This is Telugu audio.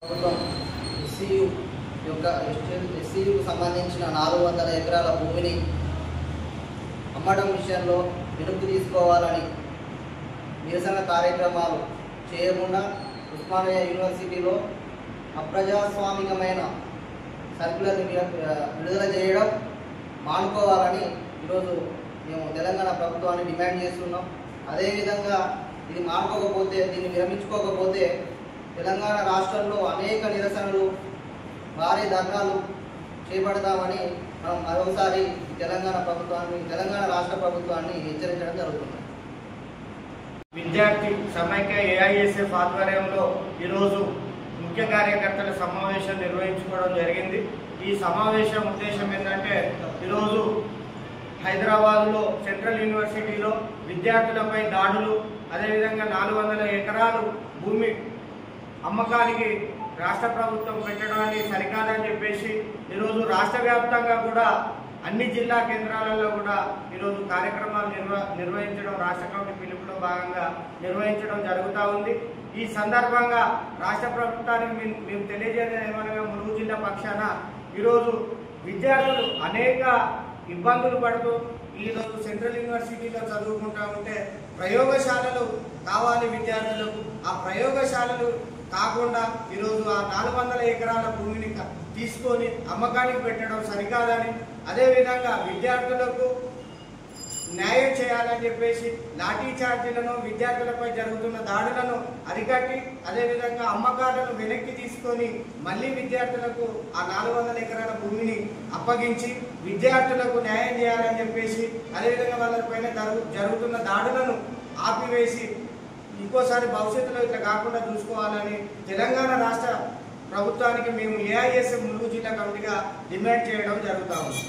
ప్రభుత్వం ఎస్సీయు యొక్క ఎస్సీయుకు సంబంధించిన 400 ఎకరాల భూమిని అమ్మడం విషయంలో వెనక్కి తీసుకోవాలని నిరసన కార్యక్రమాలు చేయకుండా ఉస్మానియా యూనివర్సిటీలో అప్రజాస్వామికమైన సర్కులర్ని విడుదల చేయడం మానుకోవాలని ఈరోజు మేము తెలంగాణ ప్రభుత్వాన్ని డిమాండ్ చేస్తున్నాం. అదేవిధంగా ఇది మానుకోకపోతే, దీన్ని విరమించుకోకపోతే తెలంగాణ రాష్ట్రంలో అనేక నిరసనలు, భారీ ధర్నాలు చేపడతామని మనం మరోసారి తెలంగాణ రాష్ట్ర ప్రభుత్వాన్ని హెచ్చరించడం జరుగుతుంది. విద్యార్థి సమైక్య ఏఐఎస్ఎఫ్ ఆధ్వర్యంలో ఈరోజు ముఖ్య కార్యకర్తల సమావేశం నిర్వహించుకోవడం జరిగింది. ఈ సమావేశం ఉద్దేశం ఏంటంటే, ఈరోజు హైదరాబాద్లో సెంట్రల్ యూనివర్సిటీలో విద్యార్థులపై దాడులు, అదేవిధంగా 400 ఎకరాలు భూమి అమ్మకానికి రాష్ట్ర ప్రభుత్వం పెట్టడాన్ని సరికాదని చెప్పేసి ఈరోజు రాష్ట్ర వ్యాప్తంగా కూడా అన్ని జిల్లా కేంద్రాలలో కూడా ఈరోజు కార్యక్రమాలు నిర్వహించడం, రాష్ట్ర కమిటీ పిలుపులో భాగంగా నిర్వహించడం జరుగుతూ ఉంది. ఈ సందర్భంగా రాష్ట్ర ప్రభుత్వానికి మేము తెలియజేయడం ఏమనగా, ములుగు జిల్లా పక్షాన ఈరోజు విద్యార్థులు అనేక ఇబ్బందులు పడుతూ ఈరోజు సెంట్రల్ యూనివర్సిటీలో చదువుకుంటూ ఉంటే ప్రయోగశాలలు కావాలి విద్యార్థులకు. ఆ ప్రయోగశాలలు కాకుండా ఈరోజు ఆ 400 ఎకరాల భూమిని తీసుకొని అమ్మకానికి పెట్టడం సరికాదని, అదేవిధంగా విద్యార్థులకు న్యాయం చేయాలని చెప్పేసి లాఠీ చార్జీలను, విద్యార్థులపై జరుగుతున్న దాడులను అరికట్టి, అదేవిధంగా అమ్మకాలను వెనక్కి తీసుకొని మళ్ళీ విద్యార్థులకు ఆ 400 ఎకరాల భూమిని అప్పగించి విద్యార్థులకు న్యాయం చేయాలని చెప్పేసి, అదేవిధంగా వాళ్ళపైన జరుగుతున్న దాడులను ఆపివేసి ఇంకోసారి భవిష్యత్తులో ఇట్లా కాకుండా చూసుకోవాలని తెలంగాణ రాష్ట్ర ప్రభుత్వానికి మేము ఏఐఎస్ఎఫ్ ములుగు జిల్లా కమిటీగా డిమాండ్ చేయడం జరుగుతూ ఉంది.